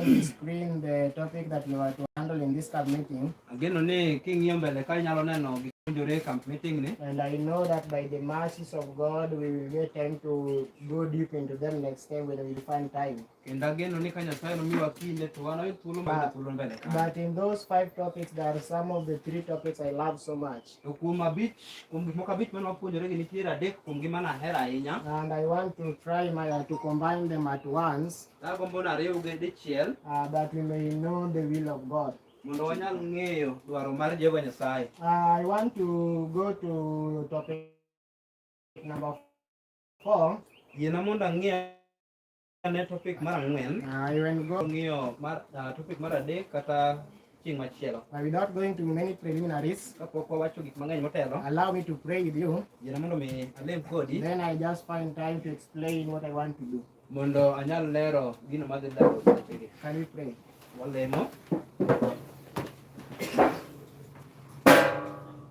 the screen the topic that we were to handle in this camp meeting. And I know that by the mercies of God, we will get time to go deep into them next time when we find time. But in those 5 topics, there are some of the 3 topics I love so much. And I want to try to combine them at once, that we may know the will of God. I want to go to topic number 4. Topic without going to many preliminaries, allow me to pray with you. Then I just find time to explain what I want to do. Can we pray?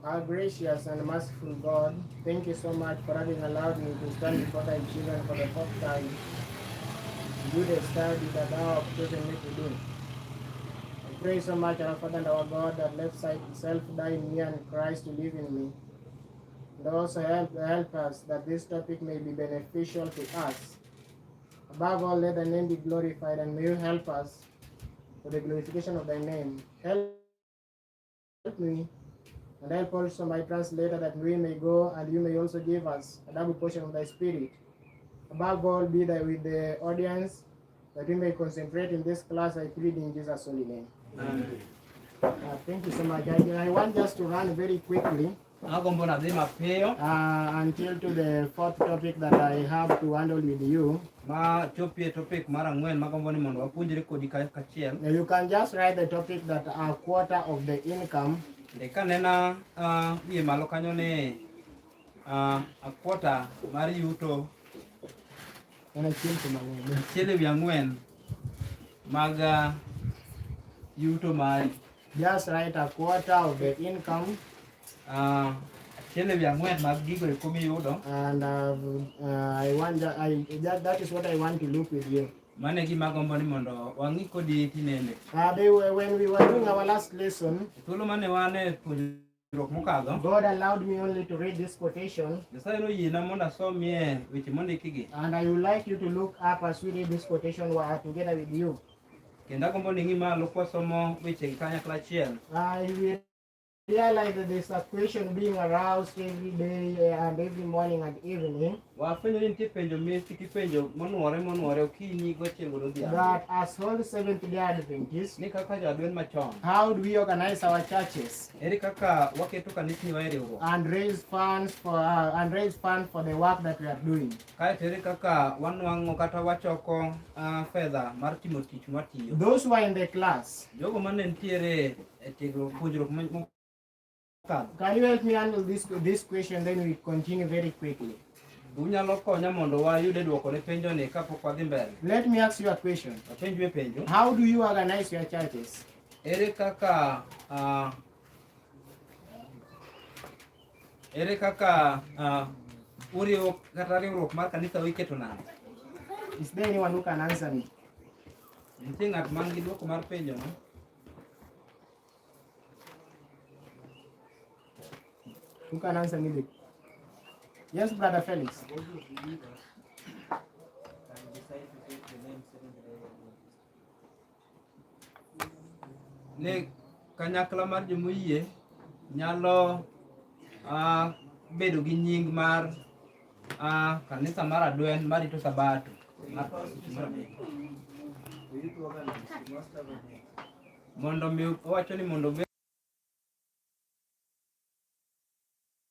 Our gracious and merciful God, thank you so much for having allowed me to stand before thy children for the 4th time to do the study that thou hast chosen me to do. I pray so much, our Father and our God, that let self die in me and Christ to live in me. And also help us that this topic may be beneficial to us. Above all, let thy name be glorified, and may you help us for the glorification of thy name. Help me, and help also my translator, that we may go and you may also give us a double portion of thy spirit. Above all, be there with the audience, that we may concentrate in this class. I plead in Jesus' holy name. Amen. Thank you so much. I want just to run very quickly until to the 4th topic that I have to handle with you. You can just write the topic that a quarter of the income. A quarter yuto maga yuto mari. Just write a quarter of the income. And I want that is what I want to look with you. When we were doing our last lesson, God allowed me only to read this quotation, and I would like you to look up as we read this quotation together with you. I realize that there's a question being aroused every day and every morning and evening, that as all Seventh-day Adventists, how do we organize our churches and raise funds for the work that we are doing? Those who are in the class, can you help me handle this question, then we continue very quickly. Let me ask you a question. How do you organize your churches? Is there anyone who can answer me? Who can answer me? Yes, Brother Felix. Ne kanyakla mar jomoyie nyalo bedo gi nying mar kanisa mar Adwen marito Sabato. Mondo mi owacho ni mondo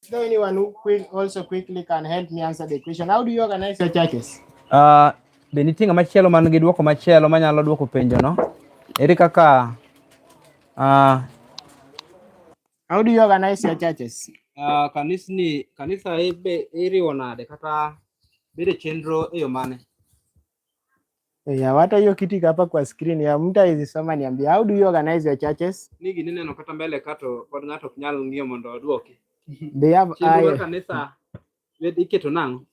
is there anyone who also quickly can help me answer the question? How do you organize your churches? Benitinga machielo man gi duoko machielo manyalo duoko penjo no. Eri kaka how do you organize your churches? Kanisa iriwo nade kata bede chenro eyo mane? Yeah, what are you kitika hapa kwa screen ya mtu izisoma niambia, how do you organize your churches? Nigi neno kata mbele kato kod ngato nyalo ngiyo mondo oduoki. They have kanisa iketo nango.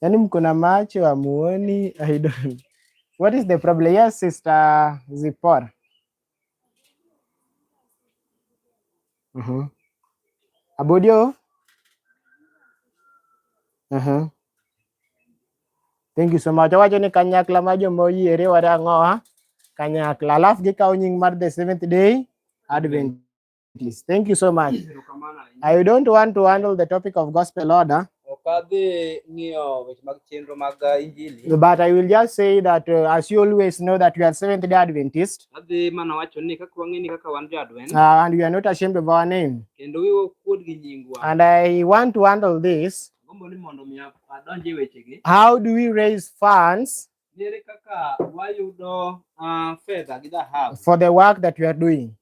Yani mko na macho amuoni, I don't. What is the problem? Yes, Sister Zipporah. Abudio. Thank you so much. Awacho ni kanyakla ma joma oyiere wada ang'oa kanyakla alafu gikawo nying mar the Seventh Day Adventist. Thank you so much. I don't want to handle the topic of gospel order, but I will just say that as you always know that we are Seventh Day Adventist, and we are not ashamed of our name. And I want to handle this. How do we raise funds for the work that we are doing?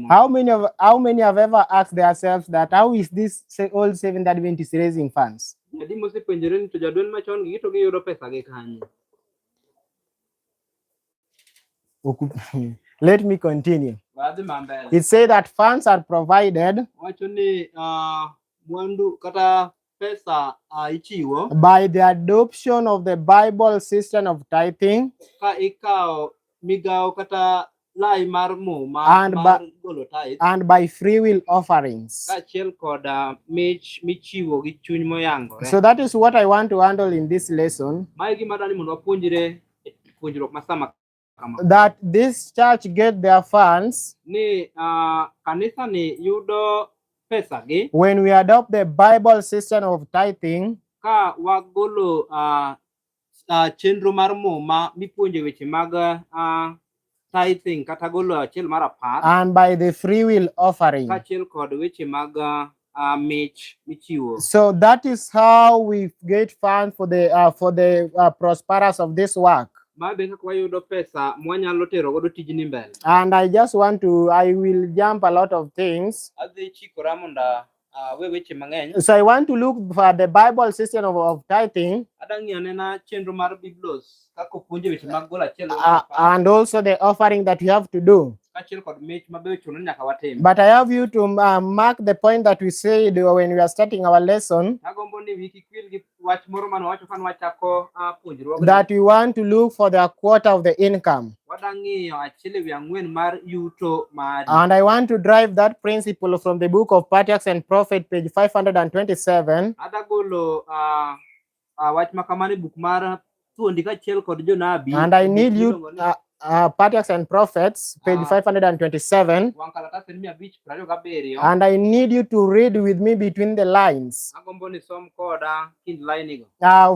How many have ever asked themselves that how is this old Seventh Adventist raising funds? Let me continue. It says that funds are provided by the adoption of the Bible system of tithing and by free will offerings. So that is what I want to handle in this lesson. That this church get their funds when we adopt the Bible system of tithing and by the free will offering. So that is how we get funds for the prosperous of this work. And I just want to, I will jump a lot of things. So I want to look for the Bible system of tithing and also the offering that you have to do. But I have you to mark the point that we said when we are starting our lesson, that we want to look for the quarter of the income. And I want to drive that principle from the book of Patriarchs and Prophets, page 527. And I need you, Patriarchs and Prophets, page 527. And I need you to read with me between the lines.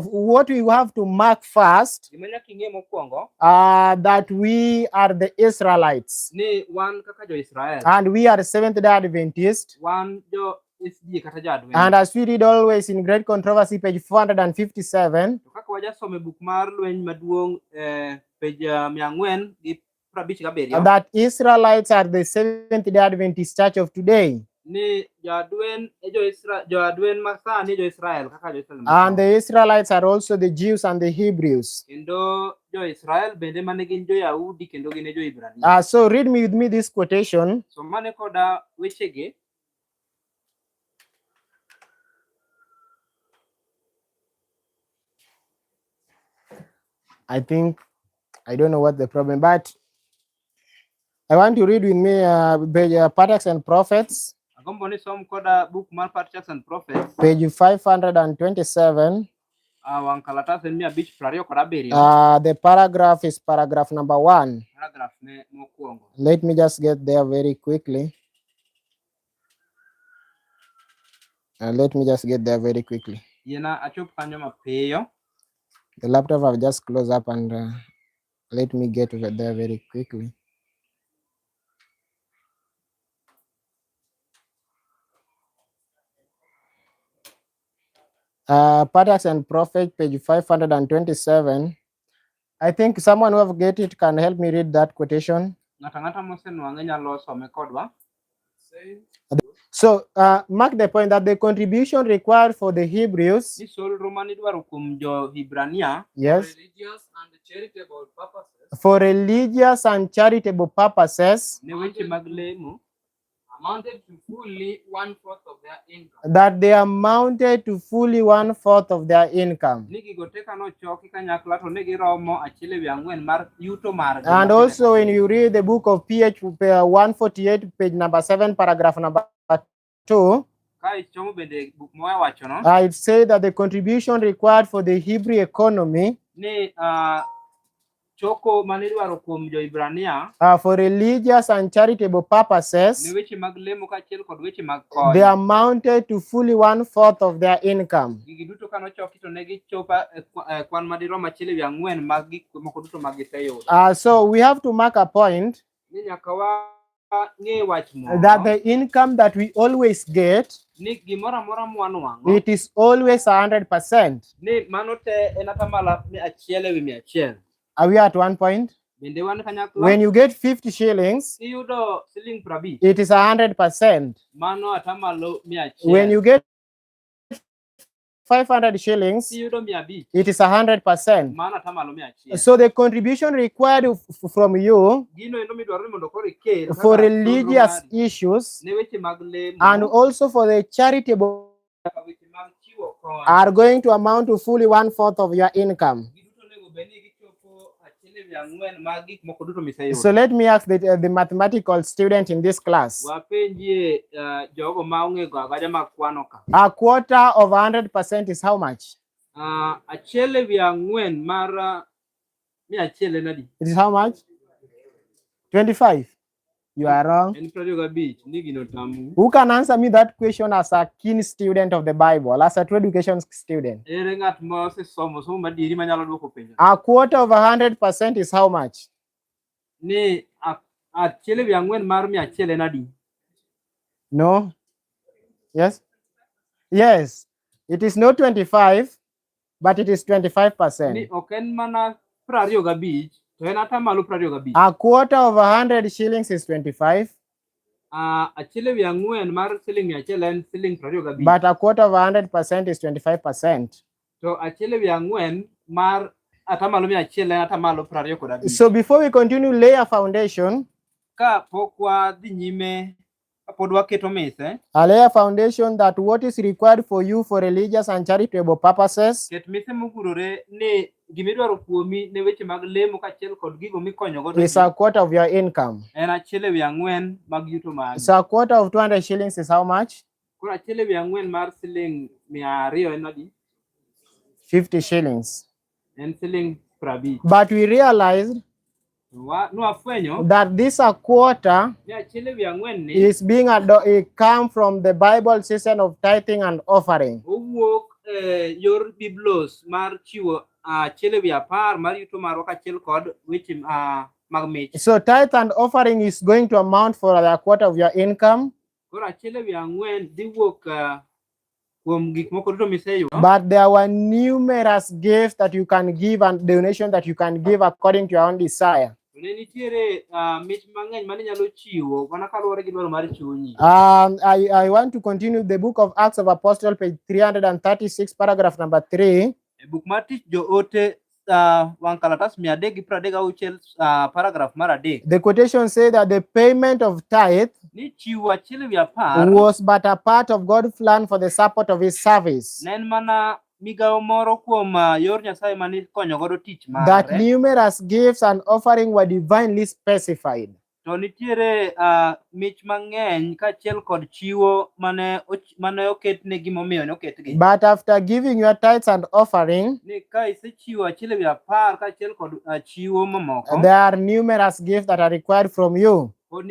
What we have to mark first, that we are the Israelites. And we are Seventh Day Adventists. And as we read always in Great Controversy, page 457, that Israelites are the Seventh Day Adventist Church of today. And the Israelites are also the Jews and the Hebrews. So read me with me this quotation. I think, I don't know what the problem, but I want to read with me Patriarchs and Prophets, page 527. The paragraph is paragraph number 1. Let me just get there very quickly. The laptop I've just closed up and let me get over there very quickly. Patriarchs and Prophets, page 527. I think someone who have get it can help me read that quotation. So mark the point that the contribution required for the Hebrews, yes, for religious and charitable purposes amounted to fully 1/4 of their income. That they amounted to fully 1/4 of their income. And also, when you read the book of PH 148, page number 7, paragraph number 2, it said that the contribution required for the Hebrew economy for religious and charitable purposes, they amounted to fully 1/4 of their income. So we have to mark a point that the income that we always get, it is always 100%. Are we at one point? When you get 50 shillings, it is 100%. When you get 500 shillings, it is 100%. So the contribution required from you for religious issues and also for the charitable are going to amount to fully 1/4 of your income. So let me ask the mathematical student in this class. A quarter of 100% is how much? It is how much? 25. You are wrong. Who can answer me that question as a keen student of the Bible, as a true education student? A quarter of 100% is how much? No? Yes? Yes. It is not 25, but it is 25%. A quarter of 100 shillings is 25. But a quarter of 100% is 25%. So before we continue, lay a foundation. A layer foundation that what is required for you for religious and charitable purposes is a quarter of your income. So a quarter of 200 shillings is how much? 50 shillings. But we realized that this a quarter is being it come from the Bible system of tithing and offering. So tithe and offering is going to amount for a quarter of your income. But there were numerous gifts that you can give and donation that you can give according to your own desire. I want to continue the book of Acts of Apostles, page 336, paragraph number 3. The quotation says that the payment of tithe was but a part of God's plan for the support of his service. That numerous gifts and offering were divinely specified. But after giving your tithes and offering, there are numerous gifts that are required from you. But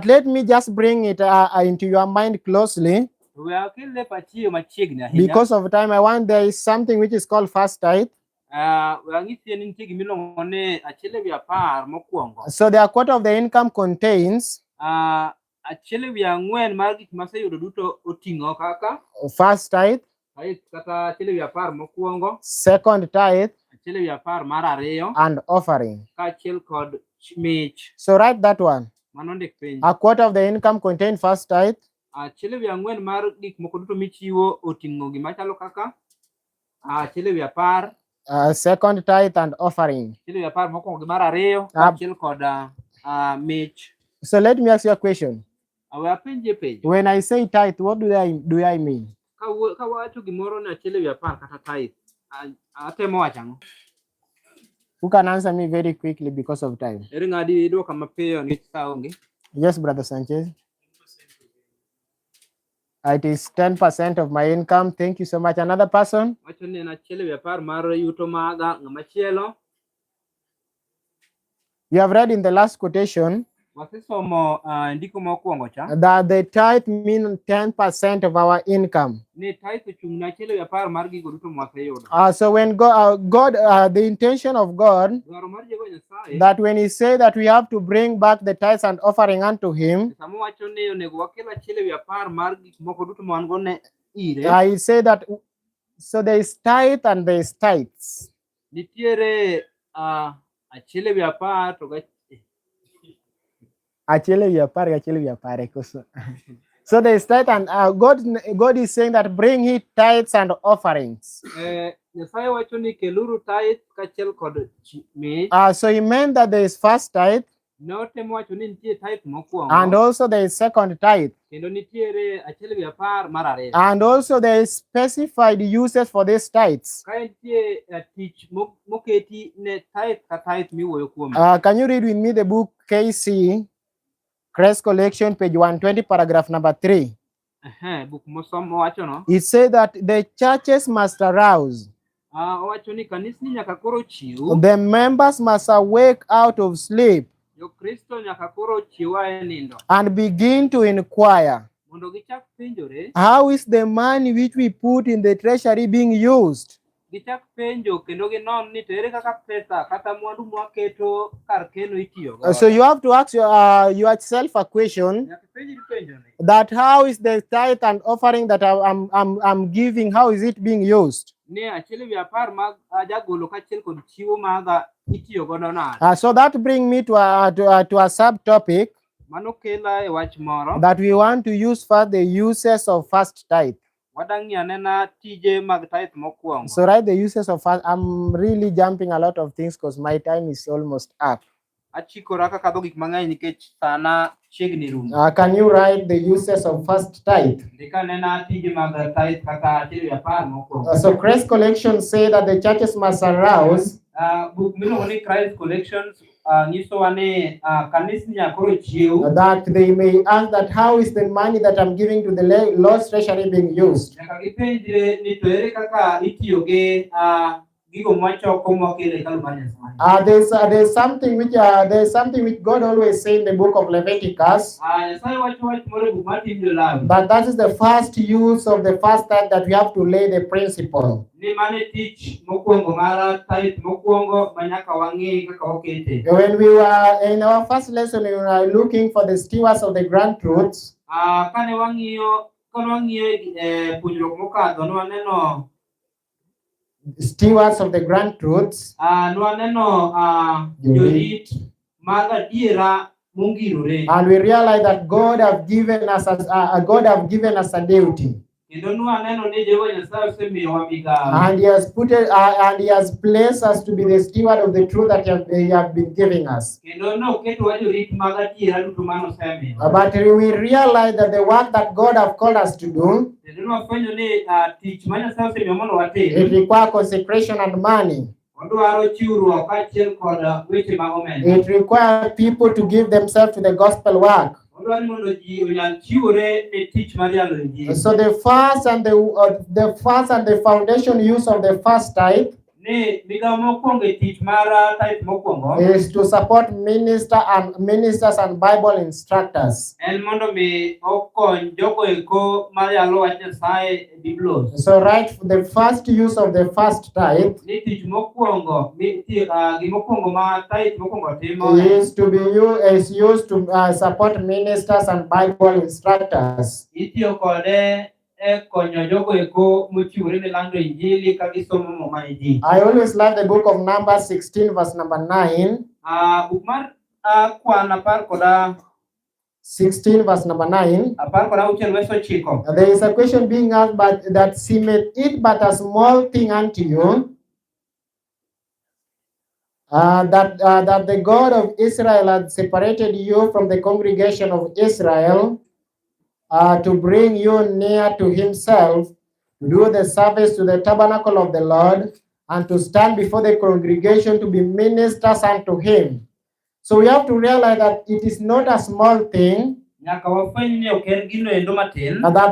let me just bring it into your mind closely. Because of time, I want there is something which is called first tithe. So the quarter of the income contains first tithe, second tithe, and offering. So write that one. A quarter of the income contains first tithe, second tithe and offering. So let me ask you a question. Awe apenje penjo. When I say tithe, what do I mean? Ka wacho gimoro ni achiel ewi apar kata tithe, atemo wacho ang'o? Who can answer me very quickly because of time? Ere ng'adi dwoka mapiyo nikech sa onge? Yes, Brother Sanchez. It is 10% of my income. Thank you so much. Another person? Wacho ni en achiel ewi apar mar yuto maga. Ng'amachielo? You have read in the last quotation Wasesomo ndiko mokwongo cha that the tithe means 10% of our income. ni tithe ochung' ne achiel ewi apar mar gigo duto mwaseyudo. So when God, the intention of God, Dwaro mar Jehova Nyasaye that when He say that we have to bring back the tithes and offering unto Him, sama wacho ni onego wakel achiel ewi apar mar gik moko duto ma wan go ne ire. He say that so there is tithe and there is tithes. Nitiere achiel ewi apar to So there is tithe and God is saying that bring His tithes and offerings. Nyasaye wacho ni keluru tithe kaachiel kod mich. So He meant that there is first tithe. Notemo wacho ni nitie tithe mokwongo. And also there is second tithe. Kendo nitiere achiel ewi apar mar ariyo. And also there is specified uses for these tithes. Ka nitie tich moketi ne tithe ka tithe miwuoyo kuome. Can you read with me the book KC, Crest Collection, page 120, paragraph number 3? Book mosomo wacho no. It said that the churches must arouse. Wacho ni kanisni nyaka koro chiw. The members must awake out of sleep Jokristo nyaka koro chiw ae nindo. and begin to inquire, Mondo gichak penjore. how is the money which we put in the treasury being used? Gichak penjo kendo ginon ni to ere kaka pesa kata mwandu mwaketo kar keno itiyo go. So you have to ask yourself a question Nyaka penji penjo ni. that how is the tithe and offering that I'm giving, how is it being used? Ni achiel ewi apar mag jagolo kaachiel kod chiwo maga itiyo godo nade. So that brings me to a subtopic Mano kela e wach moro. that we want to use for the uses of first tithe. Wadangi anena tije mag tithe mokwongo. So write the uses of first. I'm really jumping a lot of things because my time is almost up. Achikora ka kadho gik mang'eny nikech sana chiegni rumo. Can you write the uses of first tithe? Ndika nena tije mag tithe kaka achiel ewi apar mokwongo. So Crest Collection say that the churches must arouse. Book miluongo ni Christ Collections nyisowa ni kanisni nyaka koro chiw. That they may ask that how is the money that I'm giving to the Lord's treasury being used? Nyaka gipenjre ni to ere kaka itiyo gi gigo mwachoko mwakelo e hekalu mar Nyasaye. There's something which God always say in the book of Leviticus. Nyasaye wacho wach moro e buk mar Tim Jo-Lawi. But that is the first use of the first tithe that we have to lay the principle. Ni mane tich mokwongo mar tithe mokwongo manyaka wang'e kaka wakete. When we were in our first lesson, we were looking for the stewards of the grand truths. Kane wang'iyo puonjruok mokadho nwaneno Stewards of the grand truths. Nwaneno jorit mag adiera mongirore. And we realize that God have given us a duty. Kendo nwaneno ni Jehova Nyasaye osemiyowa migawo. And He has placed us to be the steward of the truth that He have been giving us. Kendo noketowa jorit mag adiera duto mane osemiyo. But we realize that the work that God have called us to do, Kendo nwafwenyo ni tich ma Nyasaye osemiyo mondo watim, it requires consecration and money. odwaro chiwruok kaachiel kod weche mag omenda. It requires people to give themselves to the gospel work. Odwaro mondo ji onyal chiwore ne tich mar yalo Injili. So the first and the foundation use of the first tithe Ni migawo mokwongo e tich mar tithe mokwongo is to support ministers and Bible instructors. en mondo mi okony jogo eko mar yalo wach Nyasaye e Biblos. So the first use of the first tithe Ni tich mokwongo gimokwongo ma tithe mokwongo timo is used to support ministers and Bible instructors. itiyo kode e konyo jogo eko mochiwore ne lando Injili ka gisomo muma Injili. I always love the book of Numbers 16 verse number 9. Buk mar kwan apar koda 16 verse number 9. apar koda auchiel verse 9. There is a question being asked, but that seemeth it but a small thing unto you. that the God of Israel had separated you from the congregation of Israel to bring you near to himself, to do the service to the tabernacle of the Lord, and to stand before the congregation to be ministers unto him. So we have to realize that it is not a small thing that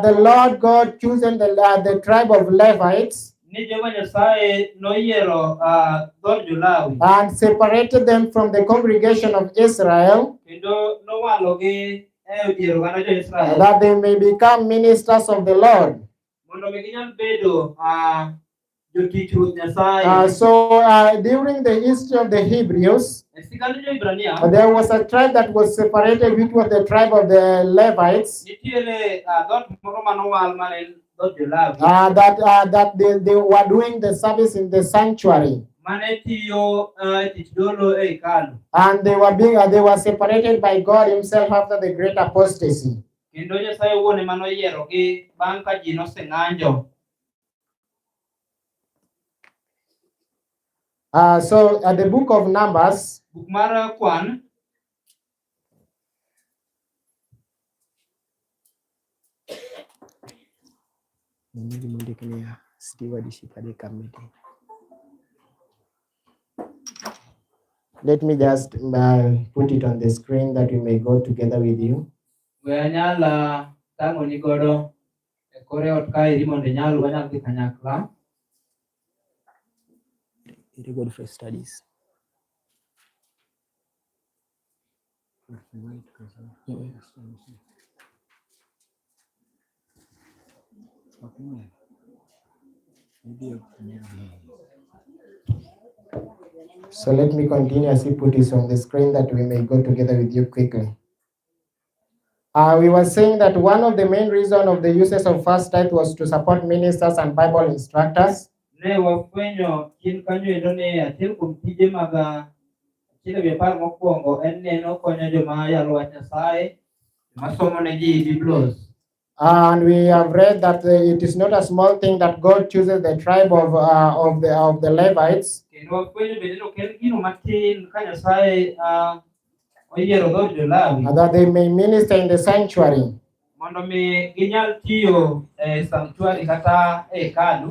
the Lord God chosen the tribe of Levites and separated them from the congregation of Israel that they may become ministers of the Lord. During the history of the Hebrews, there was a tribe that was separated, which was the tribe of the Levites. That they were doing the service in the sanctuary, and they were separated by God Himself after the great apostasy. The book of Numbers, let me just put it on the screen that we may go together with you. Godfrey studies. So let me continuously put this on the screen that we may go together with you quickly. We were saying that one of the main reasons of the uses of first tithe was to support ministers and Bible instructors. And we have read that it is not a small thing that God chooses the tribe of the Levites that they may minister in the sanctuary.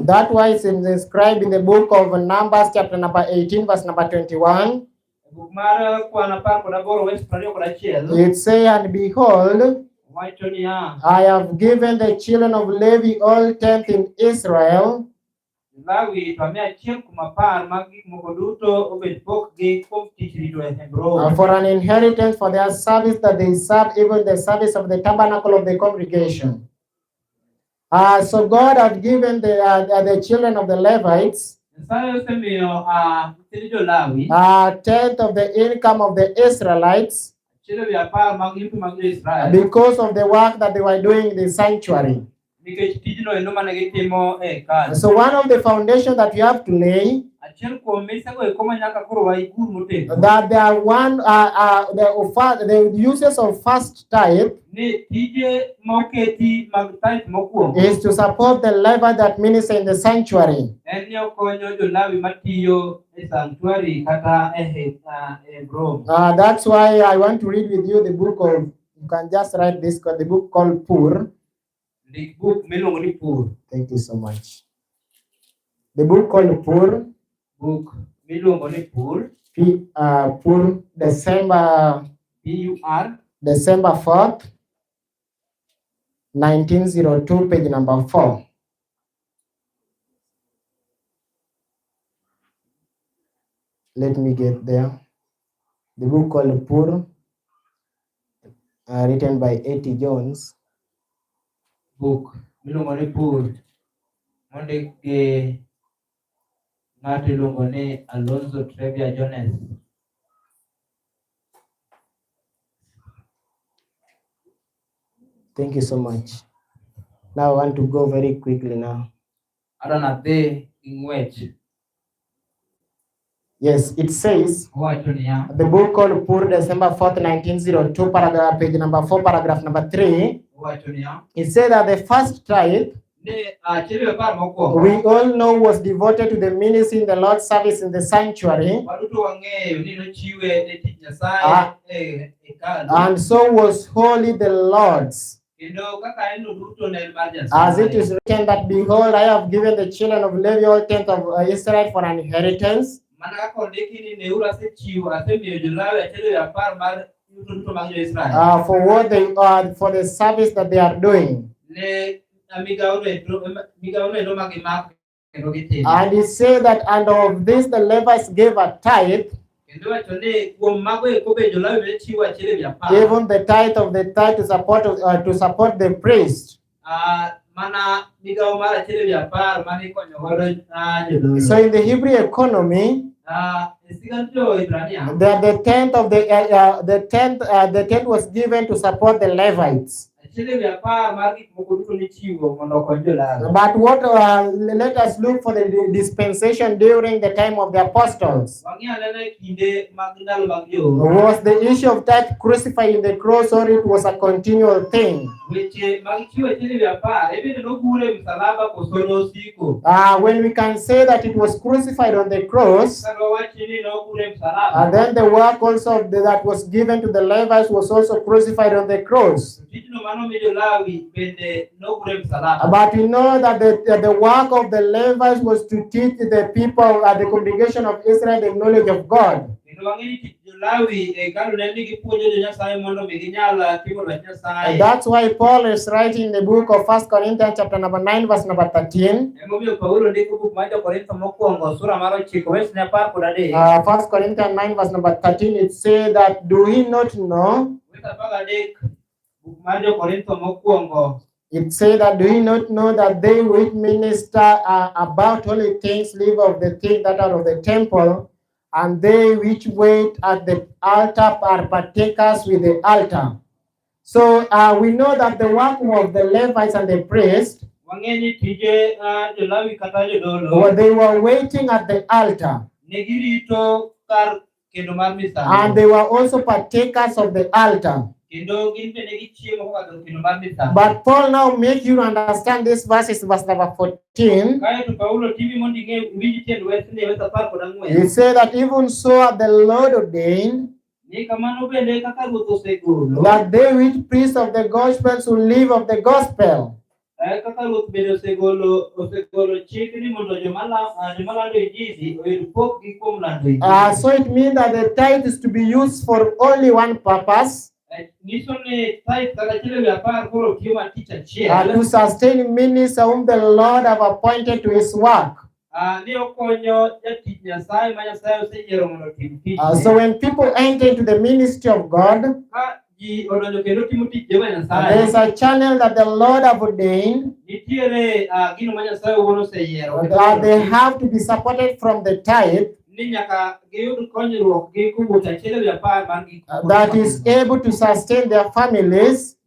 That why it's described in the book of Numbers, chapter number 18, verse number 21. It says, "And behold, I have given the children of Levi all tenth in Israel, for an inheritance for their service, that they serve even the service of the tabernacle of the congregation." So God had given the children of the Levites tenth of the income of the Israelites because of the work that they were doing in the sanctuary. So one of the foundations that you have to lay, that there are the uses of first tithe is to support the Levite that minister in the sanctuary. That's why I want to read with you the book of, you can just write this, the book called Pur. Thank you so much. The book called Pur. Pur, December 4th, 1902, page number 4. Let me get there. The book called Pur, written by A.T. Jones. Book Pur. Alonzo Trevia Jones. Thank you so much. Now I want to go very quickly now. Yes, it says, the book called Pur, December 4th, 1902, page number 4, paragraph number 3. It says that the first tithe we all know was devoted to the ministry in the Lord's service in the sanctuary. And so was holy the Lord's. As it is written that, behold, I have given the children of Levi all tenth of Israel for an inheritance. For what they are, for the service that they are doing. And he said that, and of this the Levites gave a tithe, even the tithe of the tithe to support the priest. So in the Hebrew economy, the tenth was given to support the Levites. But what let us look for the dispensation during the time of the apostles. Was the issue of tithe crucified in the cross, or it was a continual thing? When we can say that it was crucified on the cross, and then the work also that was given to the Levites was also crucified on the cross. But we know that the work of the Levites was to teach the people at the congregation of Israel the knowledge of God. And that's why Paul is writing in the book of 1 Corinthians chapter number 9 verse number 13. 1 Corinthians 9 verse number 13, it says that, do we not know? It says that, do you not know that they which minister about holy things live of the things that are of the temple, and they which wait at the altar are partakers with the altar? So we know that the work of the Levites and the priests, they were waiting at the altar, and they were also partakers of the altar. But Paul now makes you understand this verse is verse number 14. He said that even so the Lord ordained that they which preach of the gospel should live of the gospel. So it means that the tithe is to be used for only one purpose. To sustain ministers whom the Lord have appointed to his work. So when people enter into the ministry of God, there is a channel that the Lord have ordained. They have to be supported from the tithe that is able to sustain their families,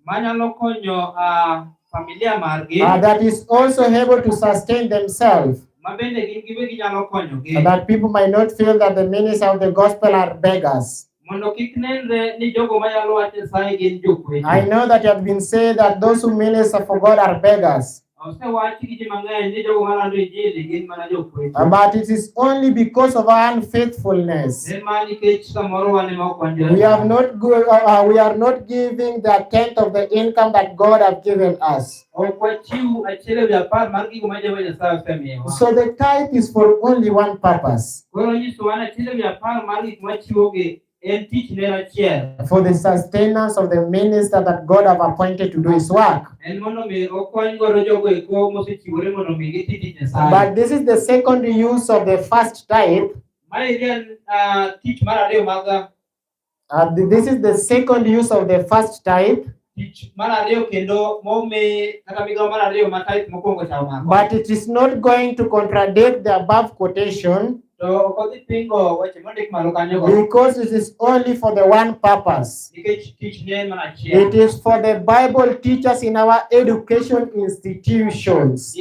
that is also able to sustain themselves, that people might not feel that the ministers of the gospel are beggars. I know that it has been said that those who minister for God are beggars. But it is only because of our unfaithfulness. We are not giving the tenth of the income that God has given us. So the tithe is for only one purpose. For the sustenance of the minister that God have appointed to do his work. But this is the second use of the first tithe. This is the second use of the first tithe. But it is not going to contradict the above quotation, because it is only for the one purpose. It is for the Bible teachers in our education institutions.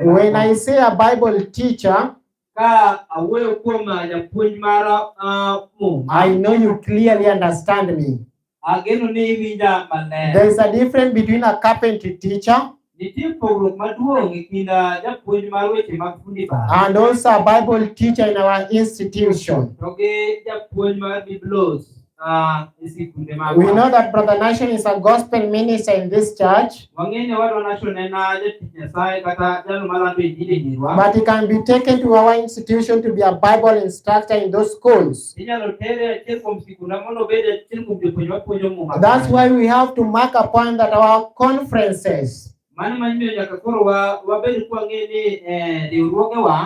When I say a Bible teacher, I know you clearly understand me. There is a difference between a carpentry teacher and also a Bible teacher in our institution. We know that Brother Nation is a gospel minister in this church, but he can be taken to our institution to be a Bible instructor in those schools. That's why we have to mark a point that our conferences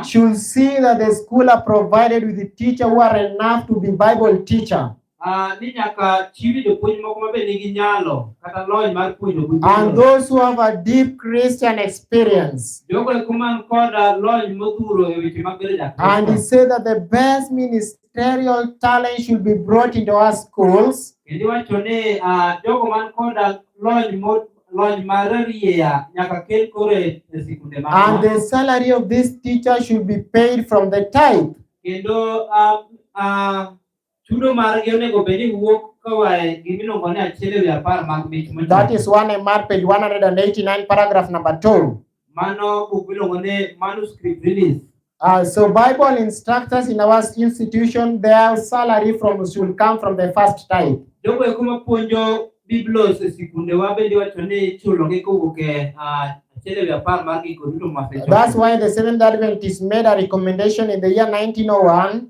should see that the school are provided with the teacher who are enough to be Bible teacher. And those who have a deep Christian experience. And he said that the best ministerial talent should be brought into our schools. And the salary of this teacher should be paid from the tithe. That is 1 MR page 189 paragraph number 2. So Bible instructors in our institution, their salary should come from the first tithe. That's why the Seventh Adventists made a recommendation in the year 1901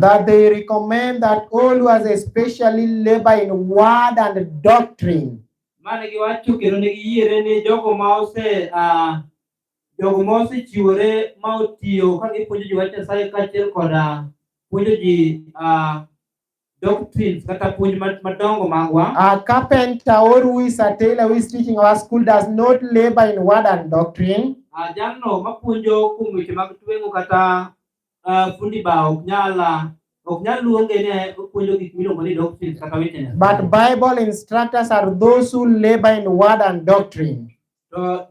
that they recommend that all who has especially labor in word and doctrine a carpenter or who is a tailor who is teaching our school does not labor in word and doctrine. But Bible instructors are those who labor in word and doctrine. That's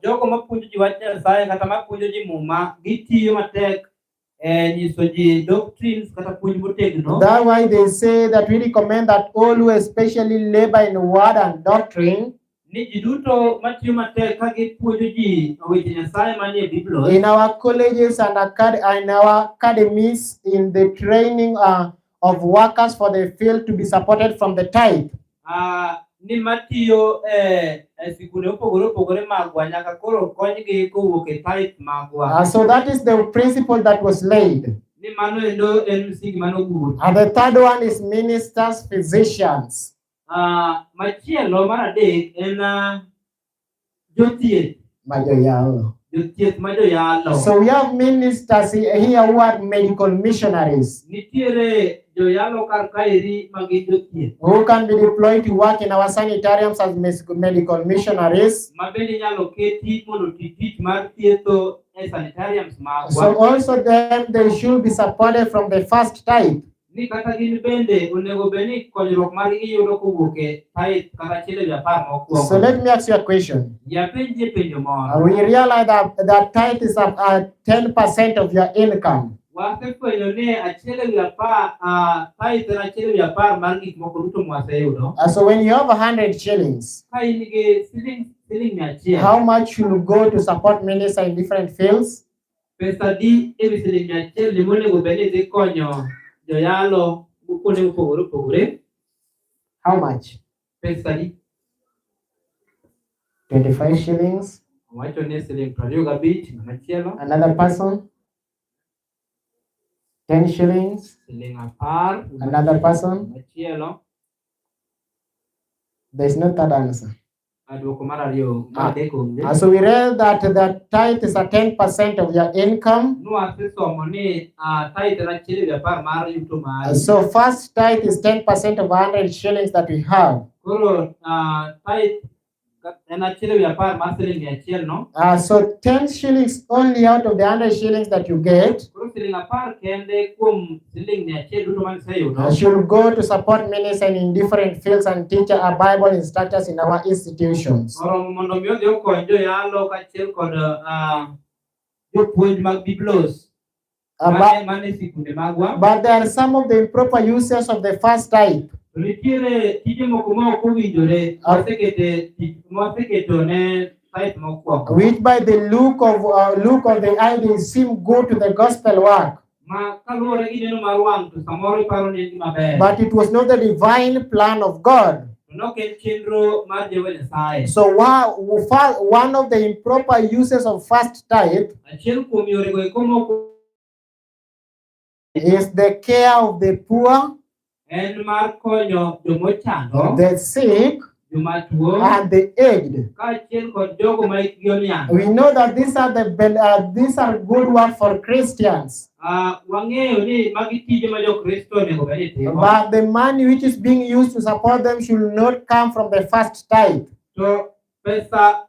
why they say that we recommend that all who especially labor in word and doctrine in our colleges and in our academies, in the training of workers for the field, to be supported from the tithe. So that is the principle that was laid. And the third one is ministers, physicians. So we have ministers here who are medical missionaries who can be deployed to work in our sanitariums as medical missionaries. So also them, they should be supported from the first tithe. So let me ask you a question. We realize that tithe is 10% of your income. So when you have 100 shillings, how much should you go to support ministers in different fields? How much? 25 shillings. Another person? 10 shillings. Another person? There's no third answer. So we read that the tithe is 10% of your income. So first tithe is 10% of 100 shillings that we have. So 10 shillings only out of the 100 shillings that you get should go to support ministers in different fields and teach our Bible instructors in our institutions. But there are some of the improper uses of the first type. Which by the look of the eye they seem good to the gospel work. But it was not the divine plan of God. So one of the improper uses of first type is the care of the poor, the sick, and the aged. We know that these are good work for Christians. But the money which is being used to support them should not come from the first type. That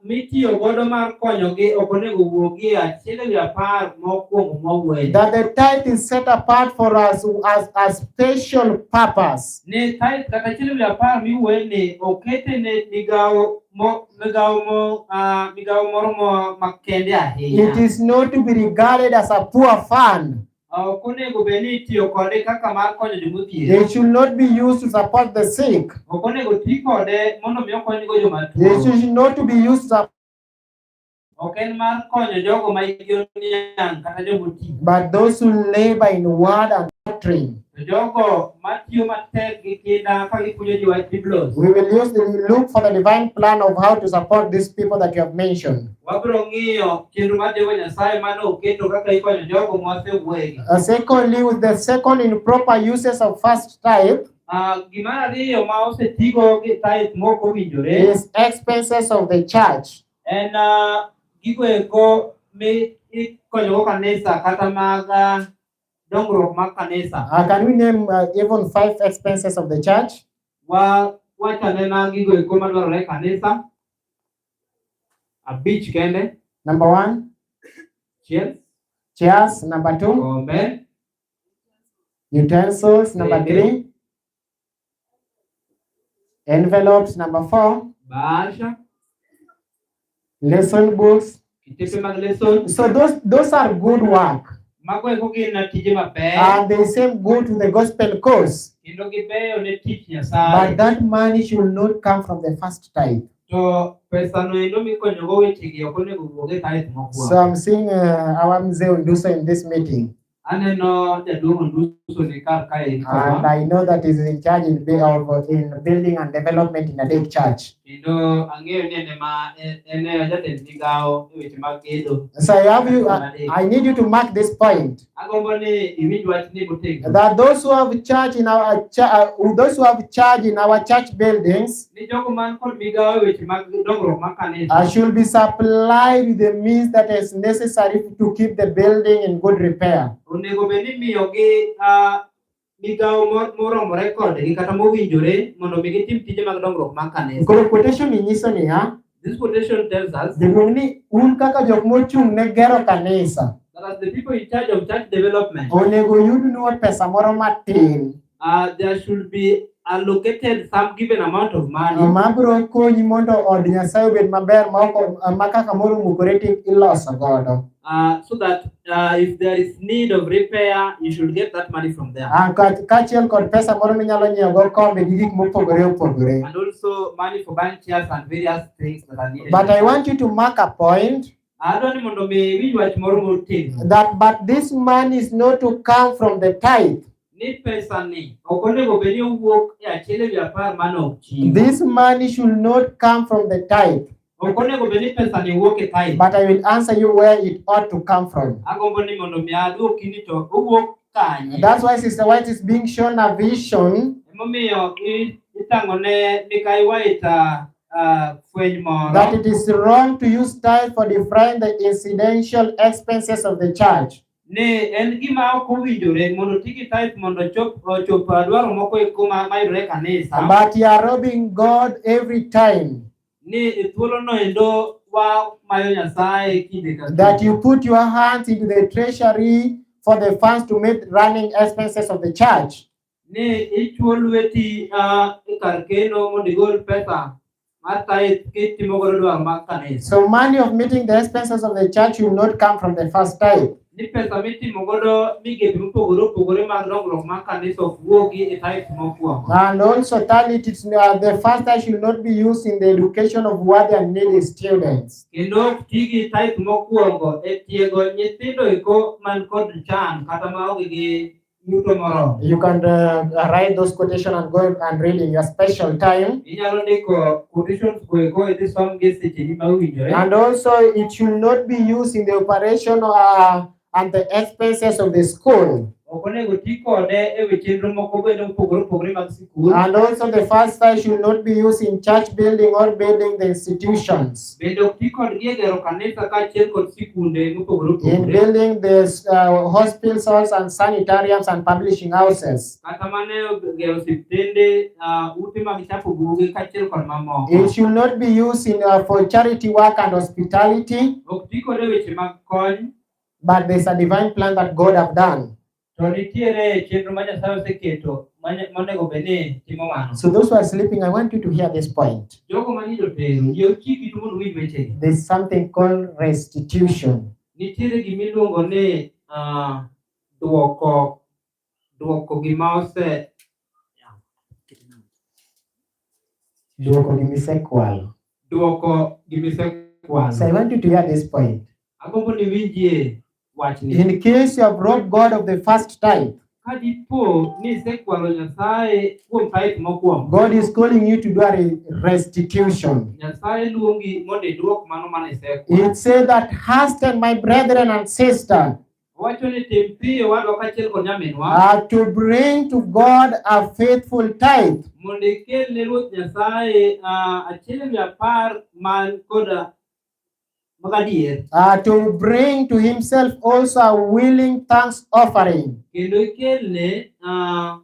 the tithe is set apart for us as a special purpose. It is not to be regarded as a poor fund. It should not be used to support the sick. It should not to be used to support, but those who labor in word and doctrine. We will look for the divine plan of how to support these people that you have mentioned. Secondly, with the second improper uses of first type is expenses of the church. And can we name even 5 expenses of the church? Number 1, chairs. Number 2, utensils. Number 3, envelopes. Number 4, lesson books. So those are good work. And they seem good to the gospel cause. But that money should not come from the first type. So I'm seeing our mzee will do so in this meeting. And I know that he's in charge in building and development in a big church. So I need you to mark this point. That those who have charge in our church buildings should be supplied with the means that is necessary to keep the building in good repair. This quotation tells us that the people in charge of church development, there should be allocated some given amount of money so that if there is need of repair, you should get that money from there. And also money for buying chairs and various things that are needed. But I want you to mark a point that but this money is not to come from the tithe. This money should not come from the tithe. But I will answer you where it ought to come from. That's why Sister White is being shown a vision that it is wrong to use tithe for defraying the incidental expenses of the church. But you are robbing God every time that you put your hands into the treasury for the funds to meet running expenses of the church. So money of meeting the expenses of the church will not come from the first tithe. ni pesa mitimo godo migepe mopogore opogore mag dongruok mar kanisa ok wuogi e type mokwongo. And also, thirdly, the first time should not be used in the education of worthy and needy students. Kendo tigi type mokwongo e tiego nyithindo eko man kod chan kata maonge gi yuto moro. You can write those quotations and go and read in your special time. Inyalo ndiko quotations go eko idhi som gi secheni ma owinjore. And also, it should not be used in the operation and the expenses of the school. And also, the first time should not be used in church building or building the institutions. In building the hospitals and sanitariums and publishing houses. It should not be used for charity work and hospitality. But there's a divine plan that God have done. So those who are sleeping, I want you to hear this point. There's something called restitution. So I want you to hear this point. In case you have robbed God of the first tithe, God is calling you to do a restitution. It says that, hasten, my brethren and sisters, to bring to God a faithful tithe. To bring to himself also a willing thanks offering. That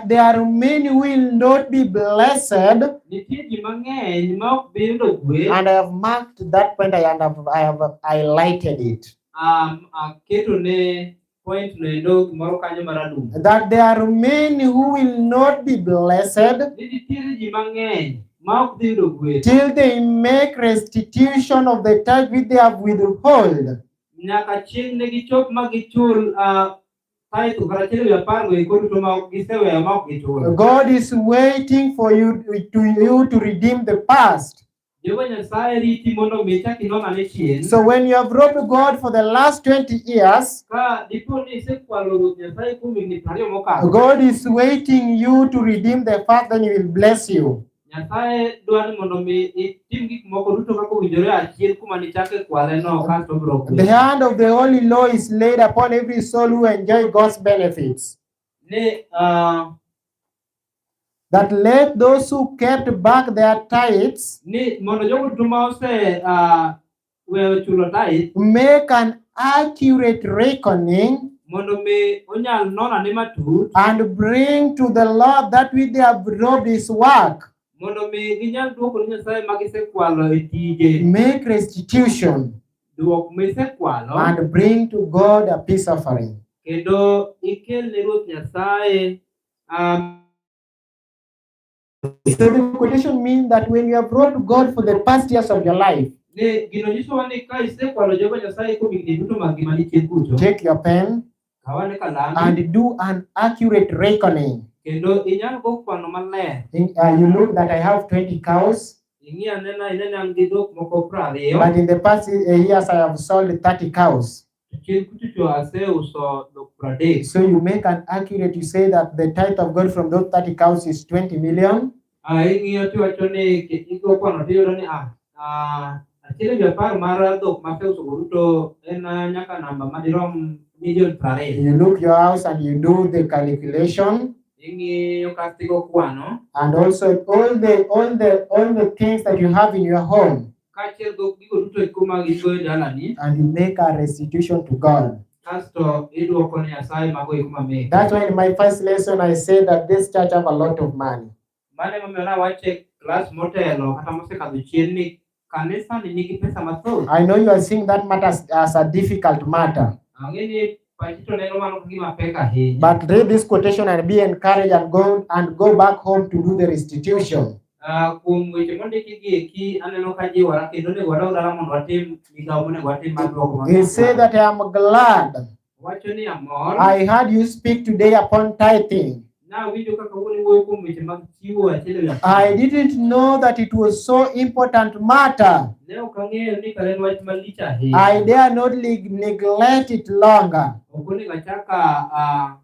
there are many who will not be blessed. And I have marked that point and I have highlighted it. That there are many who will not be blessed till they make restitution of the tithe which they have withheld. God is waiting for you to redeem the past. So when you have robbed God for the last 20 years, God is waiting you to redeem the past, then He will bless you. The hand of the Holy Law is laid upon every soul who enjoy God's benefits. That let those who kept back their tithes make an accurate reckoning and bring to the Lord that which they have robbed His work. Make restitution and bring to God a peace offering. So the quotation means that when you have robbed God for the past years of your life, take your pen and do an accurate reckoning. You look that I have 20 cows, but in the past years I have sold 30 cows. So you make an accurate, you say that the tithe of God from those 30 cows is 20 million. You look your house and you do the calculation. And also all the things that you have in your home. And you make a restitution to God. That's why in my first lesson I said that this church have a lot of money. I know you are seeing that matter as a difficult matter. But read this quotation and be encouraged and go back home to do the restitution. Kum weche mondiki gi eki aneno ka jiwara kendo ne wadog dala mondo watim migawo monego watim mar duoko He said that I am glad wacho ni amor I heard you speak today upon tithing. na winjo kaka wuoni wuoyo kuom weche mag chiwo achiel e I didn't know that it was so important matter. ne ok ang'eyo ni kare en wach malich I ahinya. dare not neglect it longer. Ok onego achaka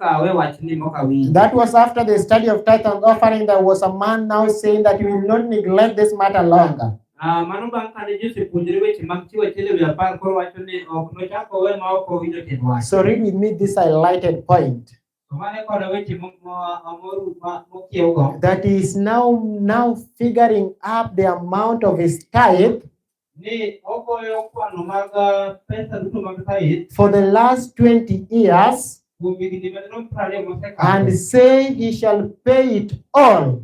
awe wachni mok awinjo. That was after the study of tithe and offering. There was a man now saying that you will not neglect this matter longer. Mano bang' kane Jose puonjore weche mag chiwo achiel ewi apar koro wacho ni ok nochak owe ma ok owinjo tiend wach. So read with me this highlighted point. That he is now figuring up the amount of his tithe for the last 20 years and say he shall pay it all.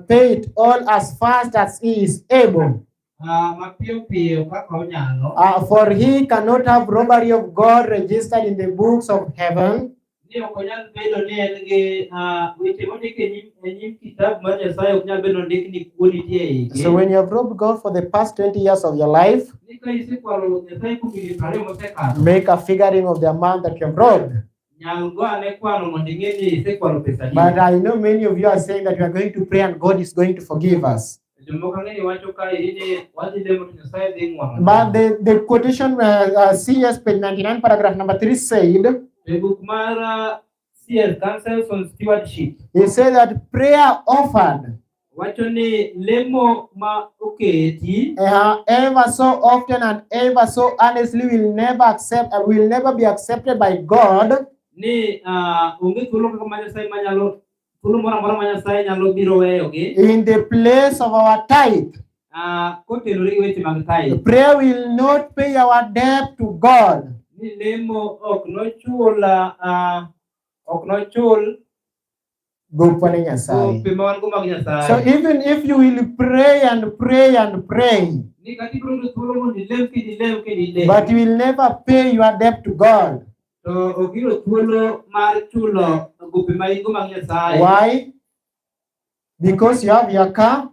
Pay it all as fast as he is able. For he cannot have robbery of God registered in the books of heaven. So when you have robbed God for the past 20 years of your life, make a figuring of the amount that you have robbed. But I know many of you are saying that you are going to pray and God is going to forgive us. But the quotation, CS page 99, paragraph number 3 said, Councils on Stewardship. He said that prayer offered ever so often and ever so honestly will never be accepted by God. In the place of our tithe. Prayer will not pay our debt to God. So even if you will pray and pray and pray, but you will never pay your debt to God. Why? Because you have your car.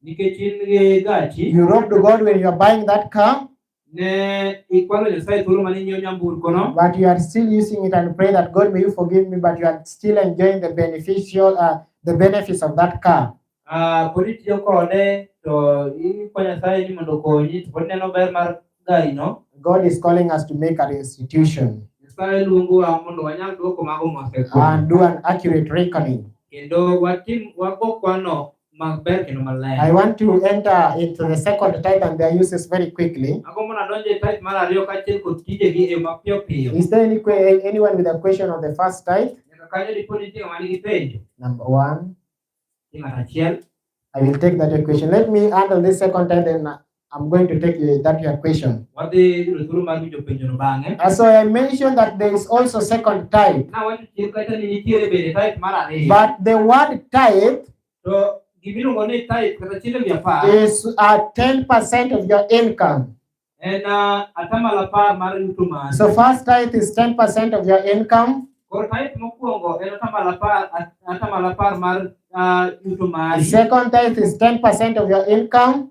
You robbed God when you are buying that car. But you are still using it and pray that God may you forgive me, but you are still enjoying the benefits of that car. God is calling us to make a restitution and do an accurate reckoning. I want to enter into the second tithe and their uses very quickly. Is there anyone with a question on the first tithe? Number one. I will take that question. Let me handle this second tithe and I'm going to take that question. So I mentioned that there is also second tithe. But the word tithe is 10% of your income. So first tithe is 10% of your income. Second tithe is 10% of your income.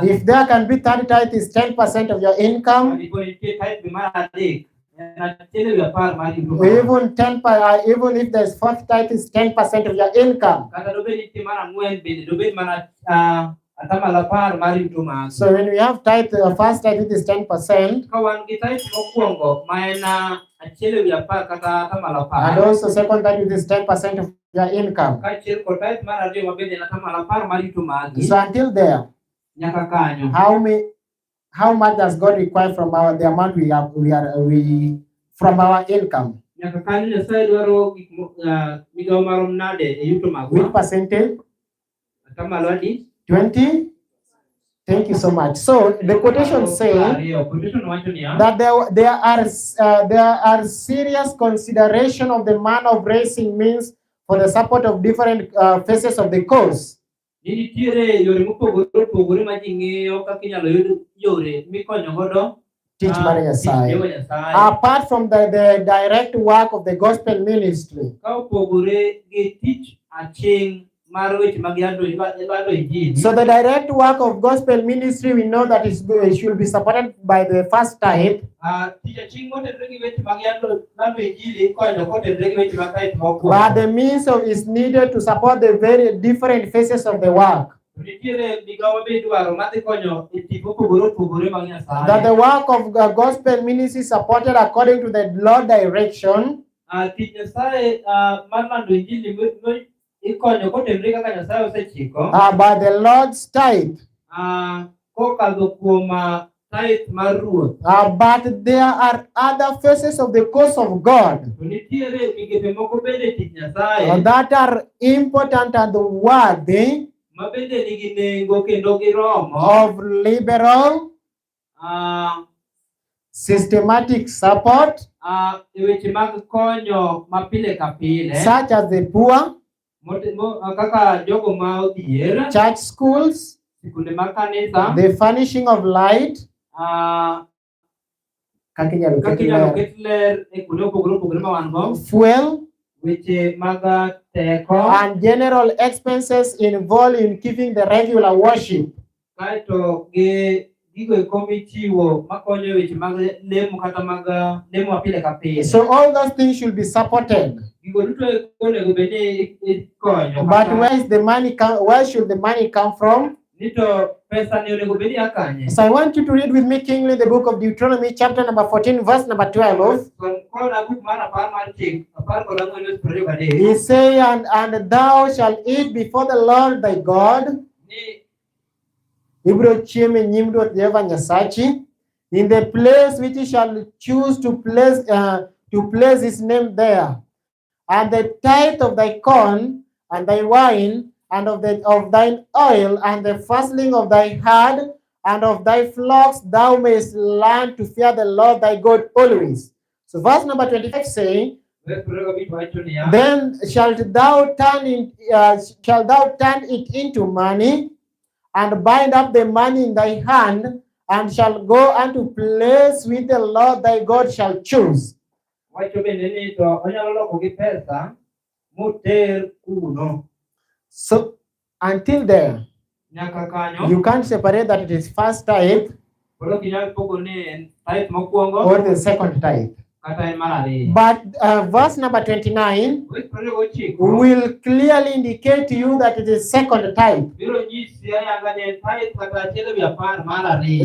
If there can be third tithe is 10% of your income. Even if there's fourth tithe is 10% of your income. So when we have tithe, first tithe it is 10%. And also second tithe it is 10% of your income. So until there, how much does God require from the amount from our income? Which percentage? 20? Thank you so much. So the quotation saying that there are serious consideration of the man of raising means for the support of different phases of the course. Teach Mara Nyasaye. Jehova Nyasaye. Apart from the direct work of the gospel ministry, Ka opogore gi tich aching mar weche mag yalo injili. so the direct work of gospel ministry, we know that it should be supported by the first type. Tich aching motenre gi weche mag yalo injili konyo kotenre gi weche mag type mokwongo. But the means of is needed to support the very different phases of the work. Nitiere migawo midwaro madhi konyo e tich mopogore opogore mag Nyasaye. That the work of gospel ministry supported according to the Lord direction. Tich Nyasaye mar lando injili ikonyo kotenre kaka Nyasaye osechiko. By the Lord's tithe. Kokadho kuom tithe mar ruoth. But there are other phases of the cause of God Nitiere migepe moko bende tich Nyasaye that are important and worthy mabende nigi nengo kendo giromo of liberal, systematic support, e weche mag konyo mapile ka pile, such as the poor, kaka jogo ma odhier, church schools, sikunde mag kanisa, the furnishing of light, kaka inyalo ket ler e kuonde opogore opogore ma wan go, fuel, weche mag teko, and general expenses involved in keeping the regular worship. Kaito gi gigo eko michiwo makonyo weche mag lemo kata mag lemo mapile ka pile. So all those things should be supported. Gigo duto onego bed ni ikonyo. But where should the money come from? Nito pesa ni onego bed ni akanye. So I want you to read with me keenly the book of Deuteronomy chapter number 14 verse number 12. He say, and thou shalt eat before the Lord thy God Ibro chieme nyim Ruoth Jehova Nyasachi in the place which he shall choose to place his name there, and the tithe of thy corn and thy wine and of thine oil and the firstling of thy herd and of thy flocks thou mayest learn to fear the Lord thy God always. So verse number 25 saying, then shalt thou turn it into money, and bind up the money in thy hand, and shall go unto place which the Lord thy God shall choose. So until there, you can't separate that it is first tithe or the second tithe. But verse number 29 will clearly indicate to you that it is second type.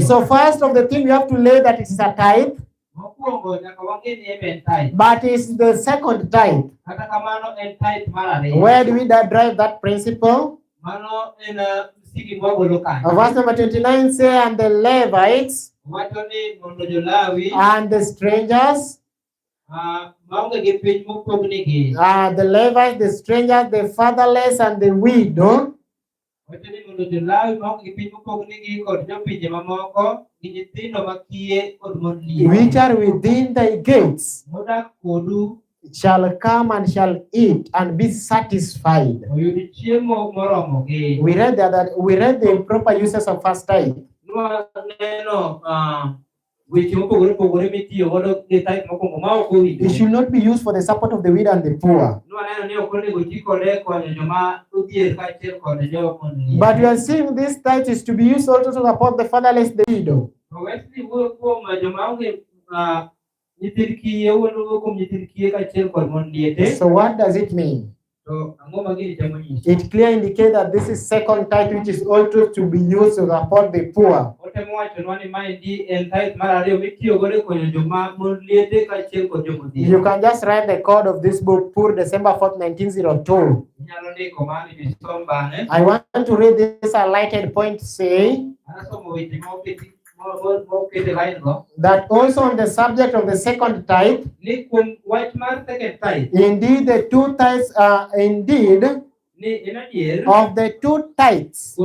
So first of the thing you have to lay that it is a type, but it's the second type. Where do we drive that principle? Verse number 29 say, and the Levites and the strangers, the Levites, the strangers, the fatherless, and the widow, which are within thy gates, shall come and shall eat and be satisfied. We read the improper uses of first tithe. It should not be used for the support of the widow and the poor. But we are seeing this tithe is to be used also to support the fatherless, the widow. So what does it mean? It clearly indicates that this is second tithe, which is also to be used to support the poor. You can just write the code of this book, Poor December 4th, 1902. I want to read this highlighted point saying that also on the subject of the second tithe, indeed the two tithes are indeed of the two tithes.